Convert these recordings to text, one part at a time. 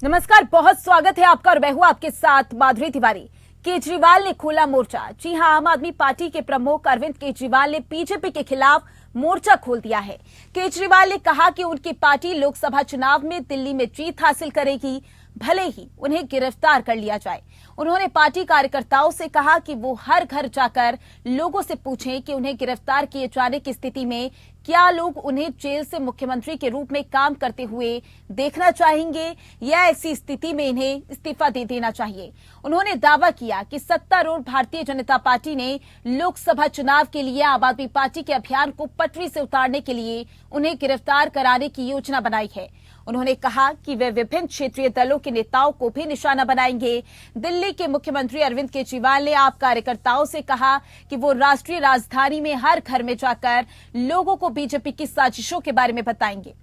नमस्कार, बहुत स्वागत है आपका और मैं हूं आपके साथ माधुरी तिवारी। केजरीवाल ने खोला मोर्चा। जी हां, आम आदमी पार्टी के प्रमुख अरविंद केजरीवाल ने बीजेपी के खिलाफ मोर्चा खोल दिया है। केजरीवाल ने कहा कि उनकी पार्टी लोकसभा चुनाव में दिल्ली में जीत हासिल करेगी, भले ही उन्हें गिरफ्तार कर लिया जाए। उन्होंने पार्टी कार्यकर्ताओं से कहा कि वो हर घर जाकर लोगों से पूछें कि उन्हें गिरफ्तार किए जाने की स्थिति में क्या लोग उन्हें जेल से मुख्यमंत्री के रूप में काम करते हुए देखना चाहेंगे या ऐसी स्थिति में इन्हें इस्तीफा दे देना चाहिए। उन्होंने दावा किया कि सत्तारूढ़ भारतीय जनता पार्टी ने लोकसभा चुनाव के लिए आम आदमी पार्टी के अभियान को पटरी से उतारने के लिए उन्हें गिरफ्तार कराने की योजना बनाई है। उन्होंने कहा कि वे विभिन्न क्षेत्रीय दलों के नेताओं को भी निशाना बनाएंगे। दिल्ली के मुख्यमंत्री अरविंद केजरीवाल ने आप कार्यकर्ताओं से कहा कि वो राष्ट्रीय राजधानी में हर घर में जाकर लोगों को बीजेपी की साजिशों के बारे में बताएंगे।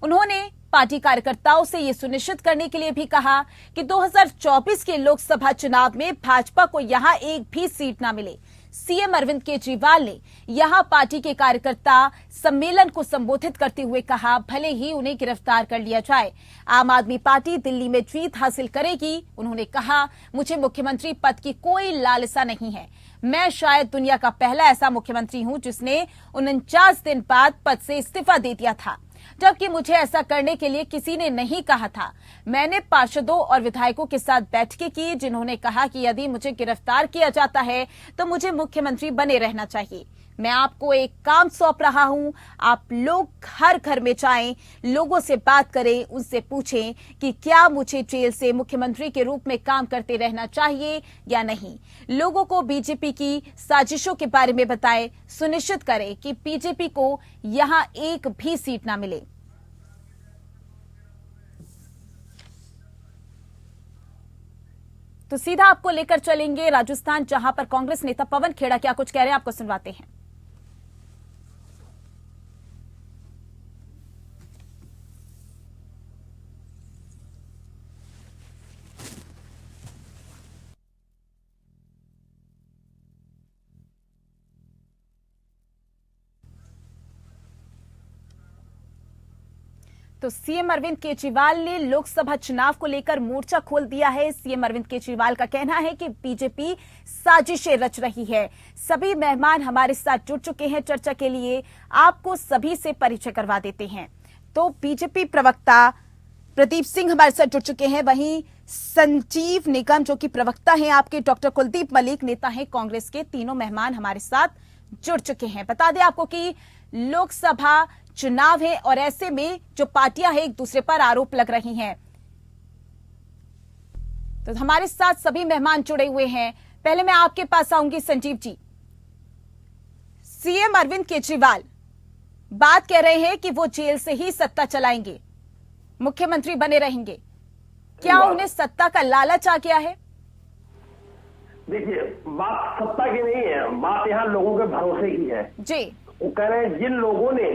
उन्होंने पार्टी कार्यकर्ताओं से ये सुनिश्चित करने के लिए भी कहा कि 2024 के लोकसभा चुनाव में भाजपा को यहां एक भी सीट न मिले। सीएम अरविंद केजरीवाल ने यहां पार्टी के कार्यकर्ता सम्मेलन को संबोधित करते हुए कहा, भले ही उन्हें गिरफ्तार कर लिया जाए, आम आदमी पार्टी दिल्ली में जीत हासिल करेगी। उन्होंने कहा, मुझे मुख्यमंत्री पद की कोई लालसा नहीं है। मैं शायद दुनिया का पहला ऐसा मुख्यमंत्री हूं जिसने 49 दिन बाद पद से इस्तीफा दे दिया था, जबकि मुझे ऐसा करने के लिए किसी ने नहीं कहा था। मैंने पार्षदों और विधायकों के साथ बैठकें की जिन्होंने कहा कि यदि मुझे गिरफ्तार किया जाता है तो मुझे मुख्यमंत्री बने रहना चाहिए। मैं आपको एक काम सौंप रहा हूं, आप लोग हर घर में जाएं, लोगों से बात करें, उनसे पूछें कि क्या मुझे जेल से मुख्यमंत्री के रूप में काम करते रहना चाहिए या नहीं। लोगों को बीजेपी की साजिशों के बारे में बताएं, सुनिश्चित करें कि बीजेपी को यहां एक भी सीट ना मिले। तो सीधा आपको लेकर चलेंगे राजस्थान, जहां पर कांग्रेस नेता पवन खेड़ा क्या कुछ कह रहे हैं, आपको सुनवाते हैं। तो सीएम अरविंद केजरीवाल ने लोकसभा चुनाव को लेकर मोर्चा खोल दिया है। सीएम अरविंद केजरीवाल का कहना है कि बीजेपी साजिशें रच रही है। सभी मेहमान हमारे साथ जुड़ चुके हैं चर्चा के लिए, आपको सभी से परिचय करवा देते हैं। तो बीजेपी प्रवक्ता प्रदीप सिंह हमारे साथ जुड़ चुके हैं, वहीं संजीव निगम जो कि प्रवक्ता हैं आपके, डॉक्टर कुलदीप मलिक नेता हैं कांग्रेस के, तीनों मेहमान हमारे साथ जुड़ चुके हैं। बता दें आपको कि लोकसभा चुनाव है और ऐसे में जो पार्टियां हैं एक दूसरे पर आरोप लग रही हैं। तो हमारे साथ सभी मेहमान जुड़े हुए हैं। पहले मैं आपके पास आऊंगी संजीव जी। सीएम अरविंद केजरीवाल बात कह रहे हैं कि वो जेल से ही सत्ता चलाएंगे, मुख्यमंत्री बने रहेंगे। क्या उन्हें सत्ता का लालच आ गया है? देखिए, बात सत्ता की नहीं है, बात यहाँ लोगों के भरोसे की है जी। वो कह रहे हैं जिन लोगों ने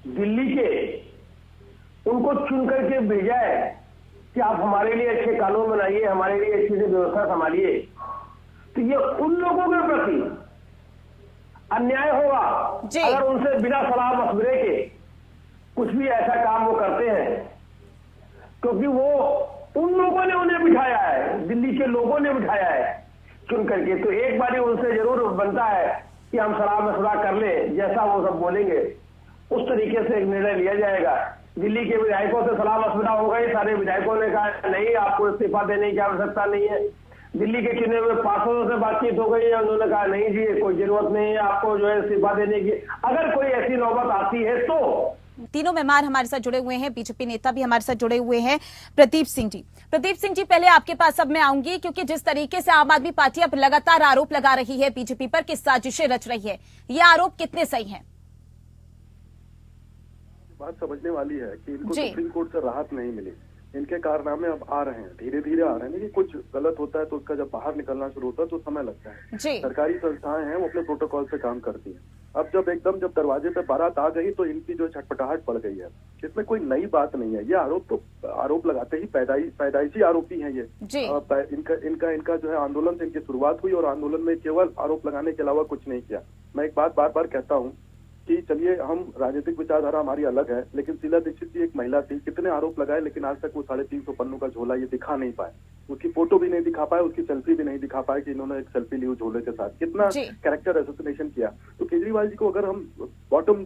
दिल्ली के उनको चुन करके भेजा है कि आप हमारे लिए अच्छे कानून बनाइए, हमारे लिए अच्छी से व्यवस्था संभालिए, तो ये उन लोगों के प्रति अन्याय होगा अगर उनसे बिना सलाह मशवरे के कुछ भी ऐसा काम वो करते हैं, क्योंकि वो उन लोगों ने उन्हें बिठाया है, दिल्ली के लोगों ने बिठाया है चुन करके। तो एक बारी उनसे जरूर बनता है कि हम सलाह मशवरा कर ले, जैसा वो सब बोलेंगे उस तरीके से एक निर्णय लिया जाएगा। दिल्ली के विधायकों से सलाह मशवरा होगा ही, सारे विधायकों ने कहा नहीं, आपको इस्तीफा देने की आवश्यकता नहीं है। दिल्ली के चुने हुए पार्षदों से बातचीत हो गई है, उन्होंने कहा नहीं जी, कोई जरूरत नहीं है आपको जो है इस्तीफा देने की, अगर कोई ऐसी नौबत आती है तो। तीनों मेहमान हमारे साथ जुड़े हुए हैं, बीजेपी नेता भी हमारे साथ जुड़े हुए हैं। प्रदीप सिंह जी, पहले आपके पास अब मैं आऊंगी, क्योंकि जिस तरीके से आम आदमी पार्टी अब लगातार आरोप लगा रही है बीजेपी पर कि साजिशें रच रही है, ये आरोप कितने सही हैं? बात समझने वाली है कि इनको सुप्रीम कोर्ट से राहत नहीं मिली, इनके कारनामे अब आ रहे हैं, धीरे धीरे आ रहे हैं। कि कुछ गलत होता है तो उसका जब बाहर निकलना शुरू होता है तो समय लगता है। सरकारी संस्थाएं हैं, वो अपने प्रोटोकॉल से काम करती हैं। अब जब दरवाजे पे बारात आ गई तो इनकी जो छटपटाहट बढ़ गई है। इसमें कोई नई बात नहीं है, ये आरोप लगाते ही पैदाइशी आरोपी हैं ये। इनका जो है आंदोलन से इनकी शुरुआत हुई और आंदोलन में केवल आरोप लगाने के अलावा कुछ नहीं किया। मैं एक बात बार बार कहता हूँ कि चलिए हम राजनीतिक विचारधारा हमारी अलग है, लेकिन शीला दीक्षित जी एक महिला थी, कितने आरोप लगाए लेकिन आज तक वो 350 पन्नों का झोला ये दिखा नहीं पाए, उसकी फोटो भी नहीं दिखा पाए, उसकी सेल्फी भी नहीं दिखा पाए कि इन्होंने एक सेल्फी ली झोले के साथ, कितना कैरेक्टर एसोसिनेशन किया। तो केजरीवाल जी को अगर हम बॉटम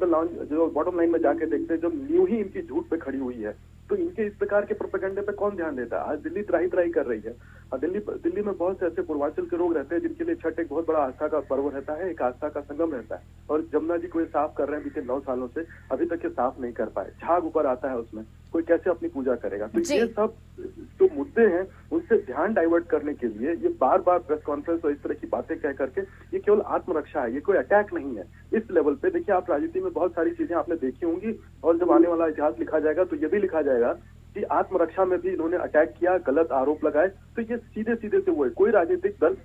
लाइन में जाके देखते हैं, जब न्यू ही इनकी झूठ पे खड़ी हुई है, तो इनके इस प्रकार के प्रोपेगेंडे पे कौन ध्यान देता है। आज दिल्ली त्राही कर रही है, और दिल्ली में बहुत से ऐसे पूर्वांचल के लोग रहते हैं जिनके लिए छठ एक बहुत बड़ा आस्था का पर्व रहता है, एक आस्था का संगम रहता है, और जमुना जी को ये साफ कर रहे हैं बीते 9 सालों से, अभी तक ये साफ नहीं कर पाए। झाग ऊपर आता है उसमें, कोई कैसे अपनी पूजा करेगा। तो ये सब जो मुद्दे हैं उनसे ध्यान डाइवर्ट करने के लिए ये बार बार प्रेस कॉन्फ्रेंस और इस तरह की बातें कह करके, ये केवल आत्मरक्षा है, ये कोई अटैक नहीं है। इस लेवल पे देखिए, आप राजनीति में बहुत सारी चीजें आपने देखी होंगी, और जब आने वाला इतिहास लिखा जाएगा तो ये भी लिखा जाएगा कि आत्मरक्षा में भी इन्होंने अटैक किया, गलत आरोप लगाए। तो ये सीधे सीधे से वो है, कोई राजनीतिक दल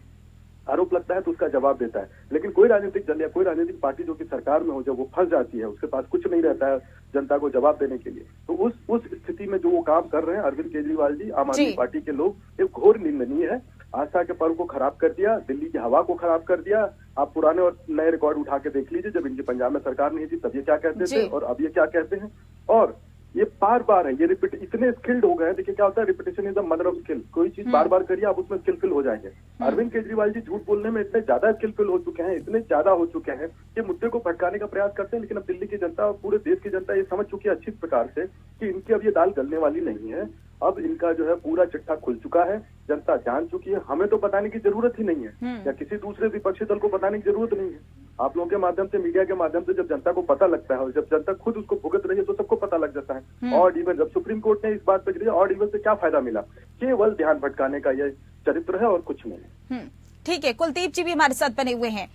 आरोप लगता है तो उसका जवाब देता है, लेकिन कोई राजनीतिक दल या कोई राजनीतिक पार्टी जो कि सरकार में हो, जब वो फंस जाती है, उसके पास कुछ नहीं रहता है जनता को जवाब देने के लिए, तो उस स्थिति में जो वो काम कर रहे हैं अरविंद केजरीवाल जी, आम आदमी पार्टी के लोग, ये घोर निंदनीय है। आस्था के पर्व को खराब कर दिया, दिल्ली की हवा को खराब कर दिया। आप पुराने और नए रिकॉर्ड उठा के देख लीजिए, जब इनकी पंजाब में सरकार नहीं थी तब ये क्या कहते थे और अब ये क्या कहते हैं। और ये बार बार है, ये रिपीट, इतने स्किल्ड हो गए। देखिए क्या होता है, repetition is the mother of skill. कोई चीज बार बार करिए, आप उसमें स्किलफुल हो जाएंगे। अरविंद केजरीवाल जी झूठ बोलने में इतने ज्यादा स्किलफुल हो चुके हैं, इतने ज्यादा हो चुके हैं कि मुद्दे को भटकाने का प्रयास करते हैं, लेकिन अब दिल्ली की जनता और पूरे देश की जनता ये समझ चुकी है अच्छी प्रकार से कि इनकी अब ये दाल गलने वाली नहीं है। अब इनका जो है पूरा चिट्ठा खुल चुका है, जनता जान चुकी है। हमें तो बताने की जरूरत ही नहीं है, या किसी दूसरे विपक्षी दल को बताने की जरूरत नहीं है। आप लोगों के माध्यम से, मीडिया के माध्यम से जब जनता को पता लगता है और जब जनता खुद उसको भुगत रही है तो सबको पता लग जाता है। ऑड इवन, जब सुप्रीम कोर्ट ने इस बात पर दिया, ऑड इवन से क्या फायदा मिला, केवल ध्यान भटकाने का ये चरित्र है और कुछ नहीं। ठीक है, कुलदीप जी भी हमारे साथ बने हुए हैं।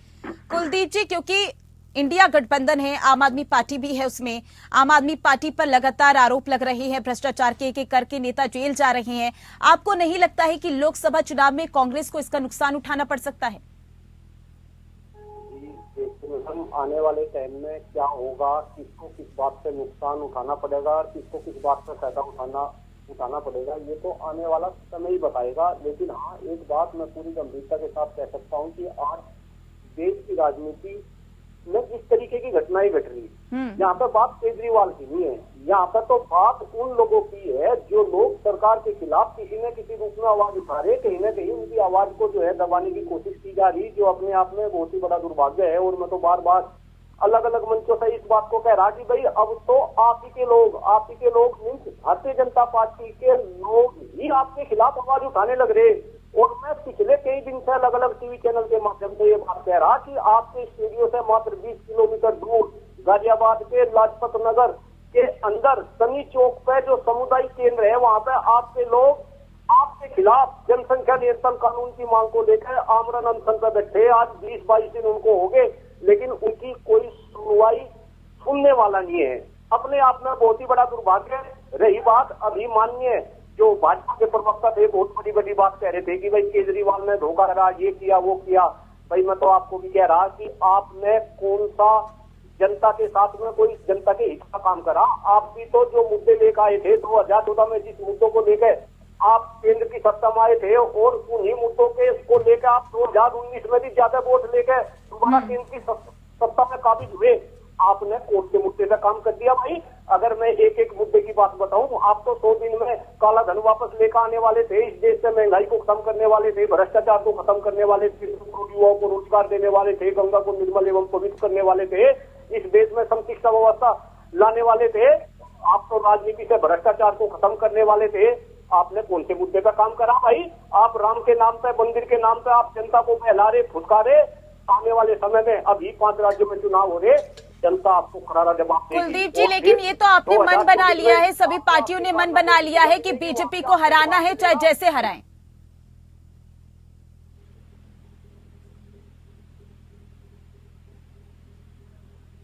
कुलदीप जी, क्योंकि इंडिया गठबंधन है, आम आदमी पार्टी भी है, उसमें आम आदमी पार्टी पर लगातार आरोप लग रहे हैं, भ्रष्टाचार के एक करके नेता जेल जा रहे हैं। आपको नहीं लगता है कि लोकसभा चुनाव में कांग्रेस को इसका नुकसान उठाना पड़ सकता है? हम आने वाले टाइम में क्या होगा, किसको किस बात से नुकसान उठाना पड़ेगा और किसको किस बात से फायदा उठाना पड़ेगा, ये तो आने वाला समय ही बताएगा। लेकिन हाँ, एक बात मैं पूरी गंभीरता के साथ कह सकता हूँ कि आज देश की राजनीति में इस तरीके की घटनाएं घट रही है। यहाँ पे बात केजरीवाल की नहीं है, यहाँ पे तो बात उन लोगों की है जो लोग सरकार के खिलाफ किसी न किसी रूप में आवाज उठा रहे। कहीं न कहीं उनकी आवाज को जो है दबाने की कोशिश की जा रही, जो अपने आप में बहुत ही बड़ा दुर्भाग्य है। और मैं तो बार बार अलग अलग मंचों से इस बात को कह रहा कि भाई अब तो आप ही के लोग मीन्स भारतीय जनता पार्टी के लोग ही आपके खिलाफ आवाज उठाने लग रहे। और मैं पिछले कई दिन से अलग अलग टीवी चैनल के माध्यम से ये बात कह रहा कि आपके स्टूडियो से मात्र 20 किलोमीटर दूर गाजियाबाद के लाजपत नगर के अंदर सनी चौक पे जो सामुदायिक केंद्र है, वहां पे आपके लोग आपके खिलाफ जनसंख्या नियंत्रण कानून की मांग को लेकर आमरण अनशन पर बैठे। आज 20-22 दिन उनको हो गए, लेकिन उनकी कोई सुनवाई सुनने वाला नहीं है। अपने आप में बहुत ही बड़ा दुर्भाग्य। रही बात अभी माननीय जो भाजपा के प्रवक्ता थे, बहुत बड़ी बात कह रहे थे कि भाई केजरीवाल ने धोखा करा, ये किया वो किया। भाई मैं तो आपको भी कह रहा कि आपने कौन सा जनता के साथ में कोई जनता के हित का काम करा। आप भी तो जो मुद्दे लेकर आए थे 2014 में, जिस मुद्दों को लेकर आप केंद्र की सत्ता में आए थे, और उन्हीं मुद्दों को लेकर आप 2019 में भी ज्यादा वोट लेकर दोबारा केंद्र की सत्ता में काबिज हुए। आपने कोर्ट के मुद्दे पर काम कर दिया। भाई अगर मैं एक एक मुद्दे की बात बताऊं, आप तो 100 दिन में काला धन वापस लेकर आने वाले थे, इस देश से महंगाई को खत्म करने वाले थे, भ्रष्टाचार को खत्म करने वाले थे, युवाओं को रोजगार देने वाले थे, गंगा को निर्मल एवं पवित्र करने वाले थे, इस देश में समशिक्षा व्यवस्था लाने वाले थे। आप तो राजनीति से भ्रष्टाचार को खत्म करने वाले थे। आपने कौन से मुद्दे पर काम करा? भाई आप राम के नाम पे, मंदिर के नाम पे आप जनता को बहला रहे, फुसकारे। आने वाले समय में अभी 5 राज्यों में चुनाव हो रहे, जनता आपको करारा जवाब देगी। कुलदीप जी, लेकिन ये तो आपने मन बना लिया है, सभी पार्टियों ने मन बना लिया है कि बीजेपी को हराना है, चाहे जैसे हराएं।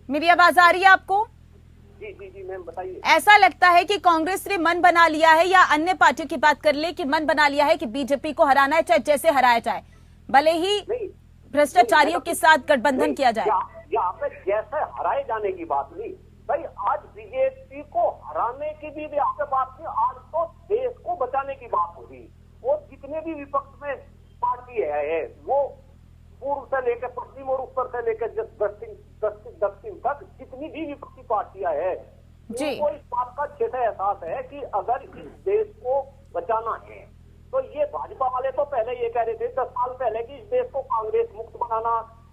मेरी आवाज आ रही है आपको? जी मैम बताइए। ऐसा लगता है कि कांग्रेस ने मन बना लिया है, या अन्य पार्टियों की बात कर ले कि मन बना लिया है कि बीजेपी को हराना है, चाहे जैसे हराया जाए, भले ही भ्रष्टाचारियों के साथ गठबंधन किया जाए। यहाँ पे जैसे हराए जाने की बात नहीं भाई, आज बीजेपी को हराने की भी यहाँ पे बात नहीं, आज तो देश को बचाने की बात होगी। वो जितने भी विपक्ष में पार्टी है वो पूर्व से लेकर पश्चिम और उत्तर से लेकर दक्षिण तक जितने जितनी भी विपक्षी पार्टियां हैं जी। उनको इस बात का अच्छे से एहसास है कि अगर इस देश को बचाना है तो ये भाजपा वाले तो पहले ये कह रहे थे 10 साल पहले कि इस देश को कांग्रेस मुक्त बनाना,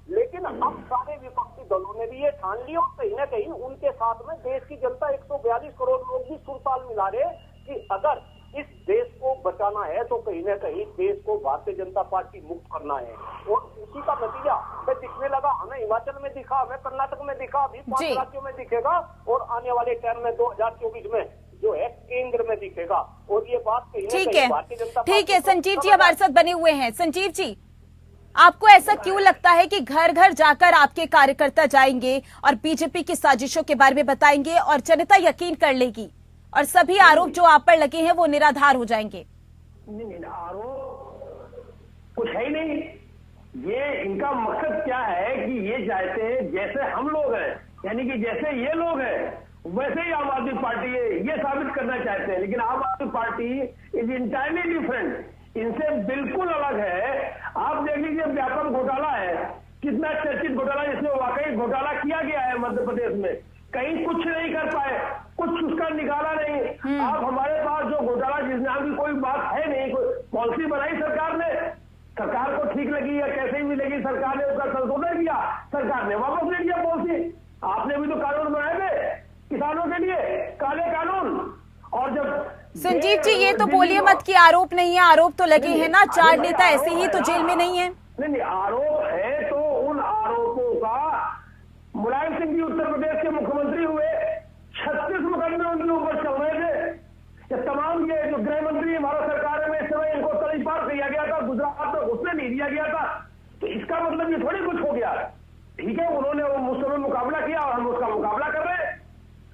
लेकिन अब सारे विपक्षी दलों ने भी ये ठान लिया और कहीं ना कहीं उनके साथ में देश की जनता 142 करोड़ लोग भी सुर ताल मिला रहे कि अगर इस देश को बचाना है तो कहीं ना कहीं देश को भारतीय जनता पार्टी मुक्त करना है। और उसी का नतीजा हमें दिखने लगा, हमें हिमाचल में दिखा, हमें कर्नाटक में दिखा, अभी 5 राज्यों में दिखेगा और आने वाले टाइम में 2024 में जो है केंद्र में दिखेगा। और ये बात कहीं ना कहीं भारतीय जनता पार्टी। ठीक है, संजीव जी हमारे साथ बने हुए हैं। संजीव जी, आपको ऐसा क्यों लगता है कि घर घर जाकर आपके कार्यकर्ता जाएंगे और बीजेपी की साजिशों के बारे में बताएंगे और जनता यकीन कर लेगी और सभी आरोप जो आप पर लगे हैं वो निराधार हो जाएंगे? नहीं, आरोप कुछ है ही नहीं। ये इनका मकसद क्या है कि ये चाहते हैं जैसे हम लोग हैं, यानी कि जैसे ये लोग हैं वैसे ही आम आदमी पार्टी है, ये साबित करना चाहते हैं। लेकिन आम आदमी पार्टी इज इंटायरली डिफरेंट, इनसे बिल्कुल अलग है। आप देख लीजिए व्यापक घोटाला है, कितना चर्चित घोटाला, जिसमें वाकई घोटाला किया गया है मध्य प्रदेश में, कहीं कुछ नहीं कर पाए, कुछ उसका निकाला नहीं। आप हमारे पास जो घोटाला जिस नाम की कोई बात है नहीं, कोई पॉलिसी बनाई सरकार ने, सरकार को ठीक लगी या कैसे भी लगी, सरकार ने उसका संशोधन किया, सरकार ने वापस ले लिया पॉलिसी। आपने भी तो कानून बनाए थे किसानों के लिए, काले कानून। और जब संजीव जी ये तो बोलिए मत कि आरोप नहीं है, आरोप तो लगे हैं ना, 4 नेता ऐसे ही तो जेल में नहीं है। नहीं, आरोप है तो उन आरोपों का मुलायम सिंह जी उत्तर प्रदेश के मुख्यमंत्री हुए, 36 मुकदमे उनके ऊपर चल रहे थे। ये तमाम ये जो गृह मंत्री भारत सरकार में इस समय इनको तड़ीपार किया गया था, गुजरात में घुसने नहीं दिया गया था, तो इसका मतलब ये थोड़ी कुछ हो गया। ठीक है, उन्होंने उस समय मुकाबला किया और हम उसका मुकाबला कर रहे हैं।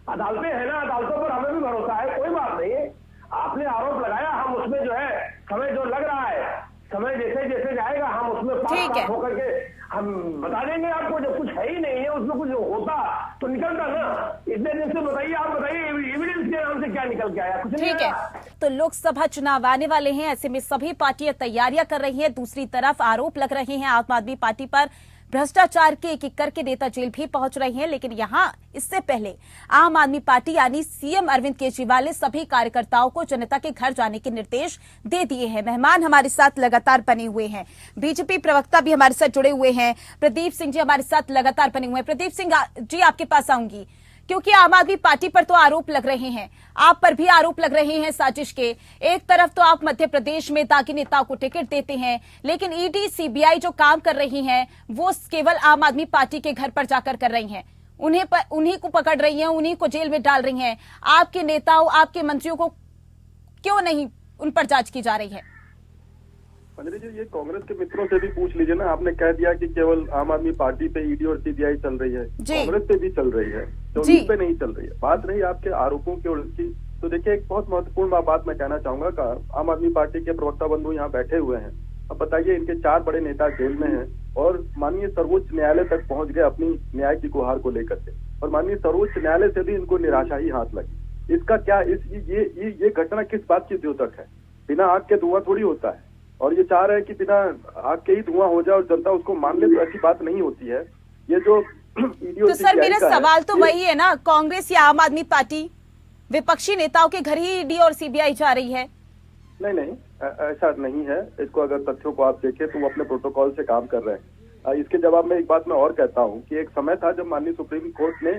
अदालतें है ना, अदालतों पर हमें भी भरोसा है, कोई बात नहीं। आपने आरोप लगाया, हम उसमें जो है समय जो लग रहा है, समय जैसे जैसे जाएगा हम उसमें पास होकर के हम बता देंगे आपको। जब कुछ है ही नहीं है उसमें कुछ होता तो निकलता ना। इतने दिन से बताइए, आप बताइए एविडेंस के नाम से क्या निकल के आया? कुछ नहीं। ठीक है, तो लोकसभा चुनाव आने वाले हैं, ऐसे में सभी पार्टियां तैयारियां कर रही हैं। दूसरी तरफ आरोप लग रहे हैं आम आदमी पार्टी पर, भ्रष्टाचार के एक एक करके नेता जेल भी पहुंच रहे हैं। लेकिन यहां इससे पहले आम आदमी पार्टी यानी सीएम अरविंद केजरीवाल ने सभी कार्यकर्ताओं को जनता के घर जाने के निर्देश दे दिए हैं। मेहमान हमारे साथ लगातार बने हुए हैं, बीजेपी प्रवक्ता भी हमारे साथ जुड़े हुए हैं, प्रदीप सिंह जी हमारे साथ लगातार बने हुए हैं। प्रदीप सिंह जी आपके पास आऊंगी, क्योंकि आम आदमी पार्टी पर तो आरोप लग रहे हैं, आप पर भी आरोप लग रहे हैं साजिश के। एक तरफ तो आप मध्य प्रदेश में दागी नेताओं को टिकट देते हैं, लेकिन ईडी सीबीआई जो काम कर रही हैं वो केवल आम आदमी पार्टी के घर पर जाकर कर रही हैं, उन्हीं को पकड़ रही हैं, उन्हीं को जेल में डाल रही हैं। आपके नेताओं, आपके मंत्रियों को क्यों नहीं उन पर जांच की जा रही है? अंजलि जी, ये कांग्रेस के मित्रों से भी पूछ लीजिए ना। आपने कह दिया कि केवल आम आदमी पार्टी पे ईडी और सीबीआई चल रही है, कांग्रेस पे भी चल रही है, तो उन पे नहीं चल रही है। बात रही आपके आरोपों की और उसकी, तो देखिए एक बहुत महत्वपूर्ण बात मैं कहना चाहूंगा का आम आदमी पार्टी के प्रवक्ता बंधु यहाँ बैठे हुए हैं। अब बताइए, इनके 4 बड़े नेता जेल में हैं और माननीय सर्वोच्च न्यायालय तक पहुंच गए अपनी न्याय की गुहार को लेकर के, और माननीय सर्वोच्च न्यायालय से भी इनको निराशा ही हाथ लगी। इसका क्या ये घटना किस बात की द्योतक है? बिना आग के धुआं थोड़ी होता है, और ये चाह रहे हैं कि बिना आग के ही धुआं हो जाए और जनता उसको मान ले, तो ऐसी बात नहीं होती है। ये जो तो सर मेरा सवाल तो वही है ना, कांग्रेस या आम आदमी पार्टी विपक्षी नेताओं के घर ही ईडी और सीबीआई जा रही है? नहीं, ऐसा नहीं है। इसको अगर तथ्यों को आप देखें तो वो अपने प्रोटोकॉल से काम कर रहे हैं। इसके जवाब में एक बात मैं और कहता हूँ कि एक समय था जब माननीय सुप्रीम कोर्ट ने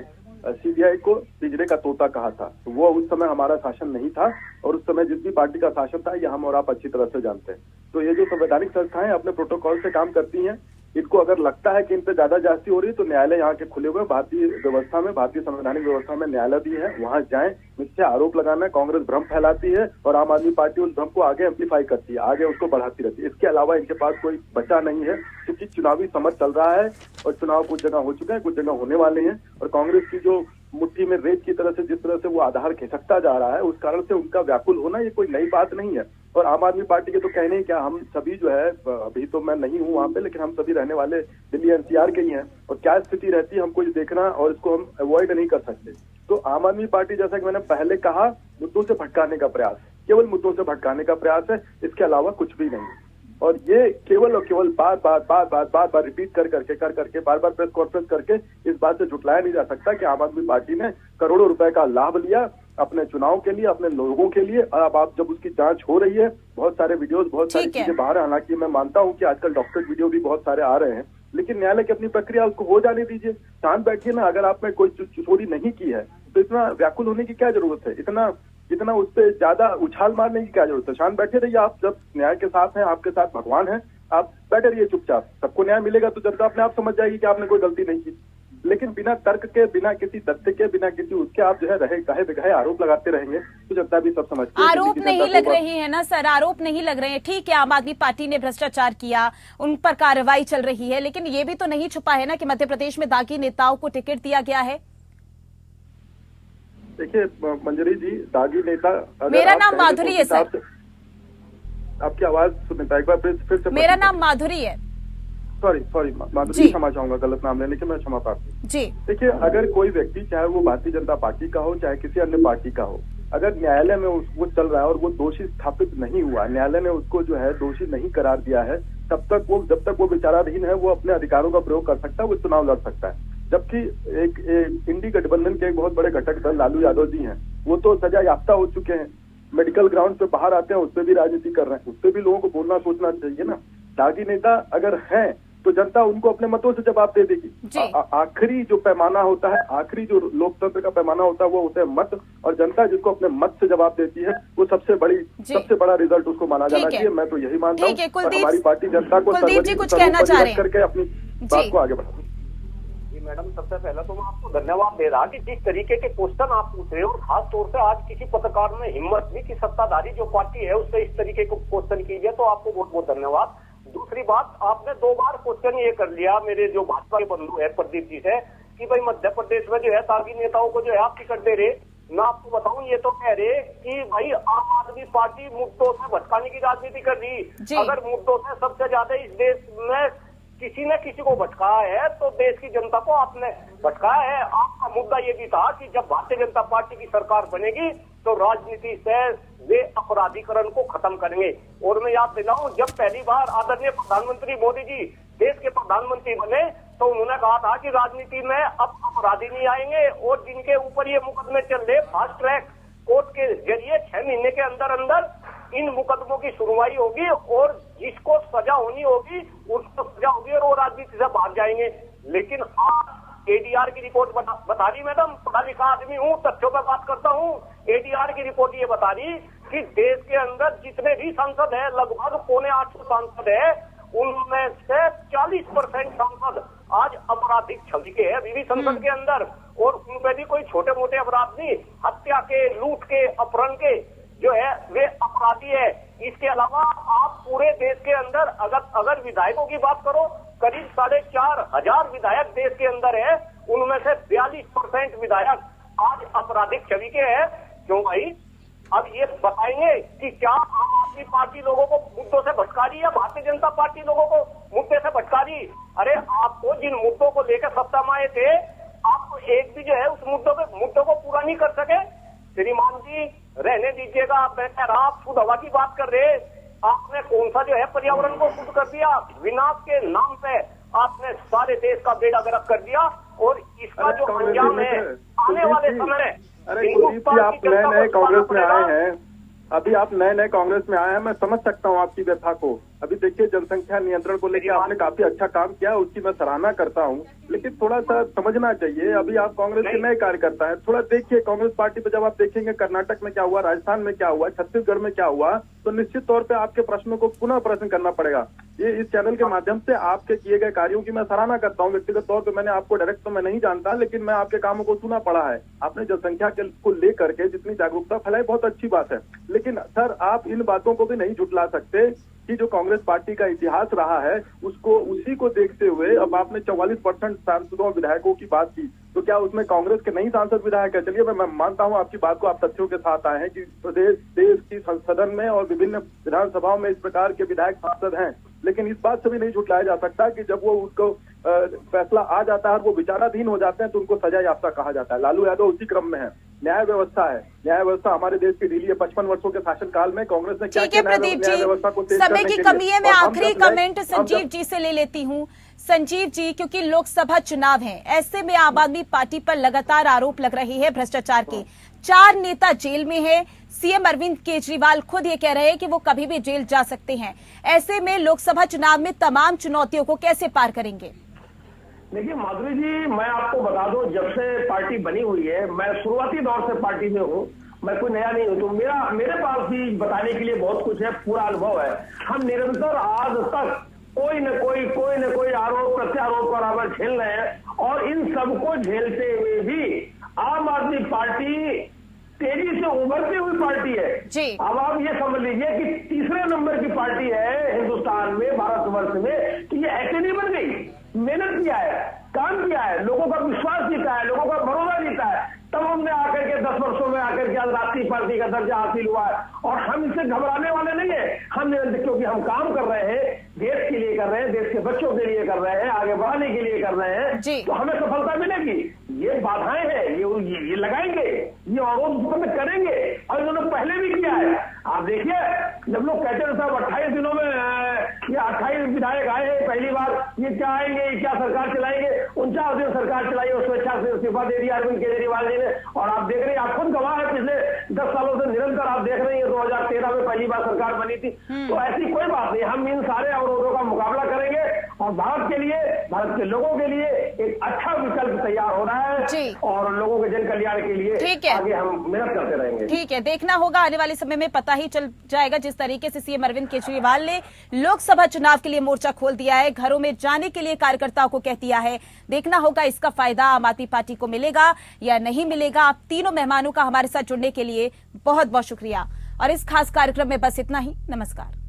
सीबीआई को पिंजरे का तोता कहा था, तो वो उस समय हमारा शासन नहीं था, और उस समय जिस भी पार्टी का शासन था ये हम और आप अच्छी तरह से जानते हैं। तो ये जो संवैधानिक संस्थाएं अपने प्रोटोकॉल से काम करती हैं, इनको अगर लगता है कि इन पे ज्यादा जांच हो रही है तो न्यायालय यहाँ के खुले हुए भारतीय व्यवस्था में, भारतीय संवैधानिक व्यवस्था में न्यायालय भी है, वहाँ जाएं। मुझसे आरोप लगाना, कांग्रेस भ्रम फैलाती है और आम आदमी पार्टी उस भ्रम को आगे एम्पलीफाई करती है, आगे उसको बढ़ाती रहती है। इसके अलावा इनके पास कोई बचा नहीं है, क्योंकि चुनावी समर चल रहा है और चुनाव कुछ जगह हो चुके हैं, कुछ जगह होने वाले हैं, और कांग्रेस की जो मुट्ठी में रेत की तरह से जिस तरह से वो आधार खिसकता जा रहा है, उस कारण से उनका व्याकुल होना ये कोई नई बात नहीं है। और आम आदमी पार्टी के तो कहने ही क्या, हम सभी जो है, अभी तो मैं नहीं हूँ वहाँ पे, लेकिन हम सभी रहने वाले दिल्ली एनसीआर के ही हैं, और क्या स्थिति रहती है हमको ये देखना, और इसको हम अवॉइड नहीं कर सकते। तो आम आदमी पार्टी, जैसा कि मैंने पहले कहा, मुद्दों से भटकाने का प्रयास, केवल मुद्दों से भटकाने का प्रयास है, इसके अलावा कुछ भी नहीं। और ये केवल और केवल बार बार रिपीट कर करके बार बार प्रेस कॉन्फ्रेंस करके इस बात से झुटलाया नहीं जा सकता कि आम आदमी पार्टी ने करोड़ों रुपए का लाभ लिया अपने चुनाव के लिए, अपने लोगों के लिए। अब आप जब उसकी जांच हो रही है, बहुत सारे वीडियोस, बहुत सारी चीजें बाहर, हालांकि मैं मानता हूं कि आजकल डॉक्टर वीडियो भी बहुत सारे आ रहे हैं, लेकिन न्यायालय की अपनी प्रक्रिया उसको हो जाने दीजिए। शांत बैठिए ना। अगर आपने कोई चोरी नहीं की है तो इतना व्याकुल होने की क्या जरूरत है, इतना उस पर ज्यादा उछाल मारने की क्या जरूरत है। शांत बैठे रहिए। आप जब न्याय के साथ हैं, आपके साथ भगवान है, आप बैठे रहिए चुपचाप। सबको न्याय मिलेगा तो जनता अपने आप समझ जाएगी कि आपने कोई गलती नहीं की। लेकिन बिना तर्क के, बिना किसी तथ्य के, बिना किसी उसके आप जो है कहे बिगाहे आरोप लगाते रहेंगे तो जनता भी सब समझती है। आरोप नहीं लग रहे हैं ना सर, आरोप नहीं लग रहे हैं। ठीक है, आम आदमी पार्टी ने भ्रष्टाचार किया, उन पर कार्रवाई चल रही है, लेकिन ये भी तो नहीं छुपा है ना कि मध्य प्रदेश में दागी नेताओं को टिकट दिया गया है। देखिए मंजरी जी, दागी नेता, मेरा नाम माधुरी है सर। आपकी आवाज सुनता, एक बार फिर से। मेरा नाम माधुरी है। सॉरी माधुरी, क्षमा चाहूंगा गलत नाम लेने के, मैं क्षमा प्रार्थी। जी देखिए, अगर कोई व्यक्ति, चाहे वो भारतीय जनता पार्टी का हो चाहे किसी अन्य पार्टी का हो, अगर न्यायालय में वो चल रहा है और वो दोषी स्थापित नहीं हुआ, न्यायालय ने उसको जो है दोषी नहीं करार दिया है, जब तक वो विचाराधीन है, वो अपने अधिकारों का प्रयोग कर सकता है, वो चुनाव लड़ सकता है। जबकि एक इंडी गठबंधन के एक बहुत बड़े घटक दल लालू यादव जी हैं, वो तो सजा याफ्ता हो चुके हैं, मेडिकल ग्राउंड पे बाहर आते हैं, उस पर भी राजनीति कर रहे हैं। उस पर भी लोगों को बोलना सोचना चाहिए ना। दागी नेता अगर हैं तो जनता उनको अपने मतों से जवाब दे देगी। आखिरी जो पैमाना होता है, आखिरी जो लोकतंत्र का पैमाना होता है, वो होता है मत, और जनता जिसको अपने मत से जवाब देती है वो सबसे बड़ा रिजल्ट उसको माना जाना चाहिए। मैं तो यही मानता हूँ। और हमारी पार्टी जनता को करके अपनी बात को आगे बढ़ा। मैडम, सबसे पहले तो मैं आपको धन्यवाद दे रहा कि जिस तरीके के क्वेश्चन आप पूछ रहे हो, और खास तौर से आज किसी पत्रकार ने हिम्मत दी कि सत्ताधारी जो पार्टी है उससे इस तरीके को क्वेश्चन कीजिए, तो आपको बहुत बहुत धन्यवाद। दूसरी बात, आपने 2 बार क्वेश्चन ये कर लिया मेरे जो भाजपा के बंधु है प्रदीप जी से कि भाई मध्य प्रदेश में जो है दागी नेताओं को जो है आप टिकट दे रहे। मैं आपको बताऊं, ये तो कह रहे कि भाई आम आदमी पार्टी मुद्दों से भटकाने की राजनीति कर रही। अगर मुद्दों से सबसे ज्यादा इस देश में किसी ने किसी को भटकाया है तो देश की जनता को आपने भटकाया है। आपका मुद्दा ये भी था कि जब भारतीय जनता पार्टी की सरकार बनेगी तो राजनीति से वे अपराधीकरण को खत्म करेंगे। और मैं याद दिलाऊं, जब पहली बार आदरणीय प्रधानमंत्री मोदी जी देश के प्रधानमंत्री बने तो उन्होंने कहा था कि राजनीति में अब अपराधी नहीं आएंगे, और जिनके ऊपर ये मुकदमे चल रहे फास्ट ट्रैक कोर्ट के जरिए 6 महीने के अंदर अंदर इन मुकदमों की सुनवाई होगी, और जिसको सजा होनी होगी उसको सजा होगी, और वो राजनीति से बाहर जाएंगे। लेकिन आज एडीआर की रिपोर्ट बता रही, मैडम पढ़ा लिखा आदमी हूँ, तथ्यों पर बात करता हूँ, एडीआर की रिपोर्ट ये बता रही कि देश के अंदर जितने भी सांसद है, लगभग 750 सांसद है, उनमें से 40% सांसद आज आपराधिक छवि के है अभी भी संसद के अंदर, और उनपे भी कोई छोटे मोटे अपराध नहीं, हत्या के, लूट के, अपहरण के जो है वे अपराधी है। इसके अलावा आप पूरे देश के अंदर अगर विधायकों की बात करो, करीब 4,500 विधायक देश के अंदर है, उनमें से 42% विधायक आज आपराधिक छवि के हैं। क्यों भाई? अब ये बताएंगे कि क्या आम आदमी पार्टी लोगों को मुद्दों से भटका रही है, भारतीय जनता पार्टी लोगों को मुद्दे से भटका रही? अरे आपको जिन मुद्दों को लेकर सत्ता में आए थे, आपको एक भी जो है उस मुद्दों को पूरा नहीं कर सके। श्रीमान जी रहने दीजिएगा, आप शुद्ध हवा की बात कर रहे, आपने कौन सा जो है पर्यावरण को शुद्ध कर दिया? विनाश के नाम पे आपने सारे देश का बेड़ा गर्क कर दिया, और इसका जो अंजाम है आने वाले समय। अरे कुलदीप जी, आप नए कांग्रेस में आए हैं, अभी आप नए कांग्रेस में आए हैं, मैं समझ सकता हूं आपकी व्यथा को। अभी देखिए, जनसंख्या नियंत्रण को लेकर आपने काफी अच्छा काम किया, उसकी मैं सराहना करता हूं, लेकिन थोड़ा सा समझना चाहिए। अभी आप कांग्रेस के नए कार्यकर्ता हैं, थोड़ा देखिए कांग्रेस पार्टी पे जब आप देखेंगे कर्नाटक में क्या हुआ, राजस्थान में क्या हुआ, छत्तीसगढ़ में क्या हुआ, तो निश्चित तौर पे आपके प्रश्नों को पुनः प्रश्न करना पड़ेगा। ये इस चैनल के माध्यम से आपके किए गए कार्यों की मैं सराहना करता हूँ। व्यक्तिगत तौर पर मैंने आपको डायरेक्ट तो मैं नहीं जानता, लेकिन मैं आपके कामों को सुना पड़ा है। आपने जनसंख्या को लेकर के जितनी जागरूकता फैलाई, बहुत अच्छी बात है, लेकिन सर आप इन बातों को भी नहीं झुटला सकते कि जो कांग्रेस पार्टी का इतिहास रहा है उसको, उसी को देखते हुए अब आपने 44% सांसदों और विधायकों की बात की, तो क्या उसमें कांग्रेस के नहीं सांसद विधायक है? चलिए मैं मानता हूं आपकी बात को, आप तथ्यों के साथ आए हैं कि देश की संसदन में और विभिन्न विधानसभाओं में इस प्रकार के विधायक सांसद हैं, लेकिन इस बात से भी नहीं झुटलाया जा सकता कि जब वो उसको फैसला आ जाता है और वो विचाराधीन हो जाते हैं तो उनको सजा याफ्ता कहा जाता है। लालू यादव उसी क्रम में है। न्याय व्यवस्था है। न्याय व्यवस्था हमारे देश की ढीली है। 55 वर्षों के शासनकाल में कांग्रेस ने क्या ठीक है प्रदीप जी, समय की कमी है, मैं आखिरी कमेंट संजीव जी से ले लेती हूँ। संजीव जी, क्योंकि लोकसभा चुनाव है, ऐसे में आम आदमी पार्टी पर लगातार आरोप लग रहे हैं भ्रष्टाचार के। 4 नेता जेल में है। सीएम अरविंद केजरीवाल खुद ये कह रहे हैं कि वो कभी भी जेल जा सकते हैं। ऐसे में लोकसभा चुनाव में तमाम चुनौतियों को कैसे पार करेंगे? देखिए माधुरी जी, मैं आपको बता दूं, जब से पार्टी बनी हुई है, मैं शुरुआती दौर से पार्टी में हूं, मैं कोई नया नहीं हूं, तो मेरे पास भी बताने के लिए बहुत कुछ है, पूरा अनुभव है। हम निरंतर आज तक कोई न कोई आरोप प्रत्यारोप बराबर झेल रहे हैं, और इन सबको झेलते हुए भी आम आदमी पार्टी तेजी से उभरती हुई पार्टी है जी। अब आप ये समझ लीजिए कि तीसरे नंबर की पार्टी है हिंदुस्तान में, भारतवर्ष में, कि ये ऐसे नहीं बन गई। मेहनत किया है, काम किया है, लोगों का विश्वास जीता है, लोगों का भरोसा जीता है, तब हमने आकर के 10 वर्षों में आकर के आज राष्ट्रीय पार्टी का दर्जा हासिल हुआ है। और हम इससे घबराने वाले नहीं है। हम क्योंकि हम काम कर रहे हैं, देश के लिए कर रहे हैं, देश के बच्चों के लिए कर रहे हैं, आगे बढ़ाने के लिए कर रहे हैं, तो हमें सफलता मिलेगी। ये बाधाएं हैं, ये लगाएंगे, ये अवरोध उत्पन्न करेंगे, और इन्होंने पहले भी किया है। आप देखिए, जब लोग कहते हैं साहब 28 दिनों में ये 28 विधायक आए हैं पहली बार, ये क्या आएंगे, ये क्या सरकार चलाएंगे, 49 दिन सरकार चलाई, और स्वेच्छा से इस्तीफा दे दिया अरविंद केजरीवाल जी ने। और आप देख रहे हैं, आप खुद गवाह है, पिछले 10 सालों से निरंतर आप देख रहे हैं, 2013 में पहली बार सरकार बनी थी। तो ऐसी कोई बात नहीं, हम इन सारे अवरोधों का मुकाबला करेंगे, और भारत के लिए, भारत के लोगों के लिए एक अच्छा विकल्प तैयार हो रहा है, और लोगों के जन कल्याण के लिए आगे हम मेहनत करते रहेंगे। ठीक है, देखना होगा आने वाले समय में, पता ही चल जाएगा। जिस तरीके से सीएम अरविंद केजरीवाल ने लोकसभा चुनाव के लिए मोर्चा खोल दिया है, घरों में जाने के लिए कार्यकर्ताओं को कह दिया है, देखना होगा इसका फायदा आम आदमी पार्टी को मिलेगा या नहीं मिलेगा। आप तीनों मेहमानों का हमारे साथ जुड़ने के लिए बहुत बहुत शुक्रिया, और इस खास कार्यक्रम में बस इतना ही। नमस्कार।